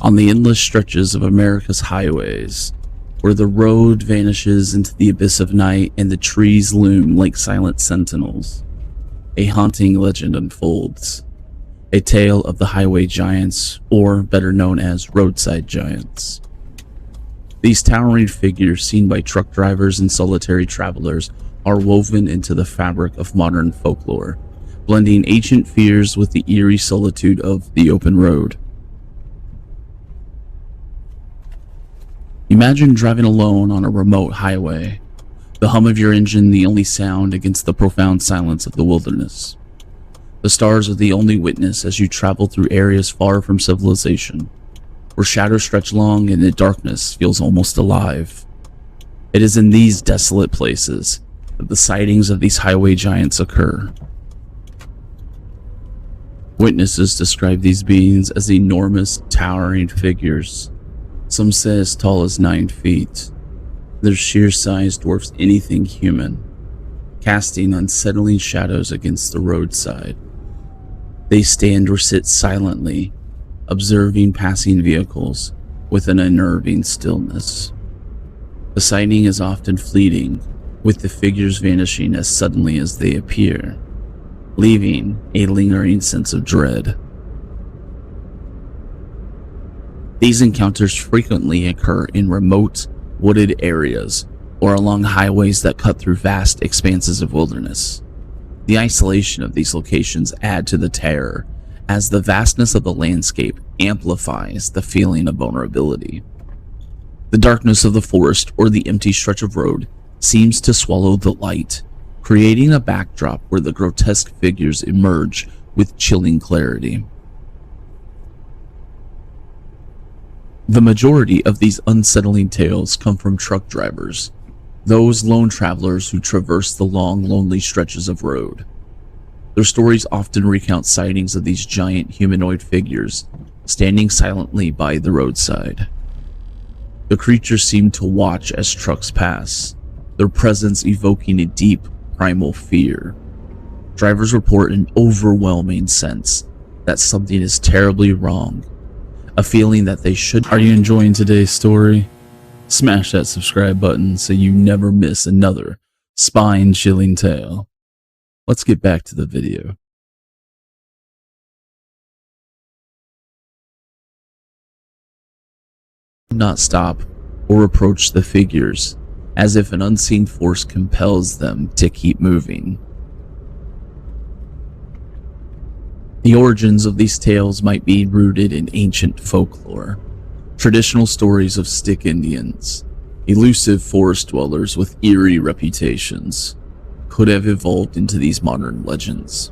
On the endless stretches of America's highways, where the road vanishes into the abyss of night and the trees loom like silent sentinels, a haunting legend unfolds. A tale of the highway giants, or better known as roadside giants. These towering figures seen by truck drivers and solitary travelers are woven into the fabric of modern folklore, blending ancient fears with the eerie solitude of the open road. Imagine driving alone on a remote highway, the hum of your engine the only sound against the profound silence of the wilderness. The stars are the only witness as you travel through areas far from civilization, where shadows stretch long and the darkness feels almost alive. It is in these desolate places that the sightings of these highway giants occur. Witnesses describe these beings as enormous, towering figures, some say as tall as 9 feet. Their sheer size dwarfs anything human, casting unsettling shadows against the roadside. They stand or sit silently, observing passing vehicles with an unnerving stillness. The sighting is often fleeting, with the figures vanishing as suddenly as they appear, leaving a lingering sense of dread. These encounters frequently occur in remote, wooded areas or along highways that cut through vast expanses of wilderness. The isolation of these locations add to the terror, as the vastness of the landscape amplifies the feeling of vulnerability. The darkness of the forest or the empty stretch of road seems to swallow the light, creating a backdrop where the grotesque figures emerge with chilling clarity. The majority of these unsettling tales come from truck drivers, those lone travelers who traverse the long, lonely stretches of road. Their stories often recount sightings of these giant humanoid figures standing silently by the roadside. The creatures seem to watch as trucks pass, their presence evoking a deep, primal fear. Drivers report an overwhelming sense that something is terribly wrong, a feeling that they should. Are you enjoying today's story? Smash that subscribe button so you never miss another spine-chilling tale. Let's get back to the video. Not stop or approach the figures, as if an unseen force compels them to keep moving. The origins of these tales might be rooted in ancient folklore. Traditional stories of stick Indians, elusive forest dwellers with eerie reputations, could have evolved into these modern legends.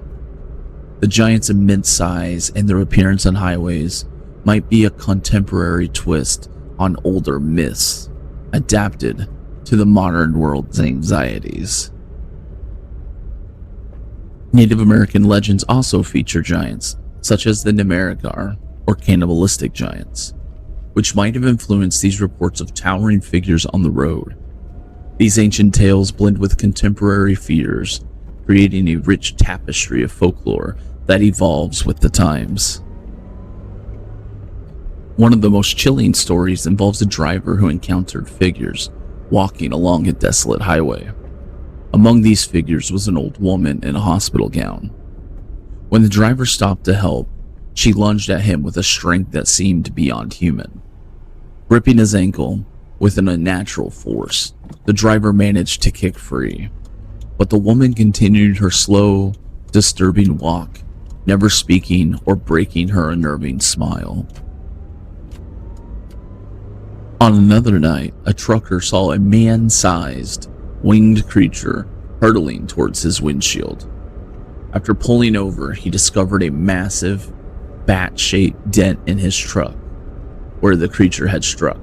The giants' immense size and their appearance on highways might be a contemporary twist on older myths, adapted to the modern world's anxieties. Native American legends also feature giants, such as the Namaragar, or cannibalistic giants, which might have influenced these reports of towering figures on the road. These ancient tales blend with contemporary fears, creating a rich tapestry of folklore that evolves with the times. One of the most chilling stories involves a driver who encountered figures walking along a desolate highway. Among these figures was an old woman in a hospital gown. When the driver stopped to help, she lunged at him with a strength that seemed beyond human. Gripping his ankle with an unnatural force, the driver managed to kick free, but the woman continued her slow, disturbing walk, never speaking or breaking her unnerving smile. On another night, a trucker saw a man-sized, winged creature hurtling towards his windshield. After pulling over, he discovered a massive, bat-shaped dent in his truck, where the creature had struck.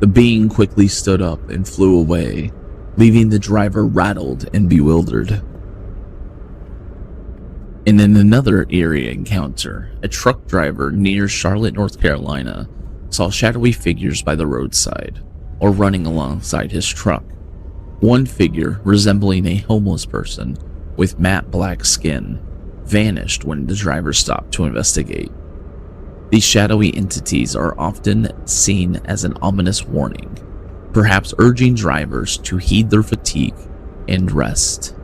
The being quickly stood up and flew away, leaving the driver rattled and bewildered. And in another eerie encounter, a truck driver near Charlotte, North Carolina, saw shadowy figures by the roadside, or running alongside his truck. One figure, resembling a homeless person with matte black skin, vanished when the driver stopped to investigate. These shadowy entities are often seen as an ominous warning, perhaps urging drivers to heed their fatigue and rest.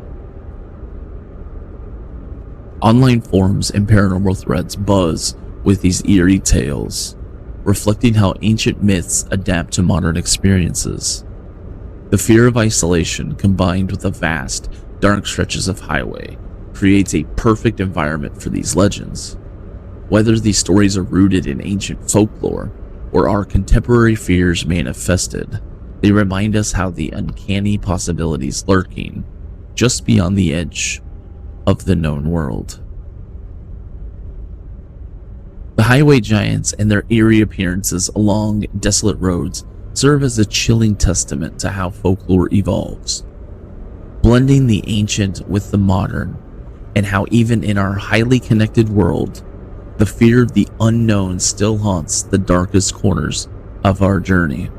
Online forums and paranormal threads buzz with these eerie tales, reflecting how ancient myths adapt to modern experiences. The fear of isolation, combined with the vast, dark stretches of highway, creates a perfect environment for these legends. Whether these stories are rooted in ancient folklore or are contemporary fears manifested, they remind us how the uncanny possibilities lurking just beyond the edge of the known world. The highway giants and their eerie appearances along desolate roads serve as a chilling testament to how folklore evolves, blending the ancient with the modern, and how even in our highly connected world, the fear of the unknown still haunts the darkest corners of our journey.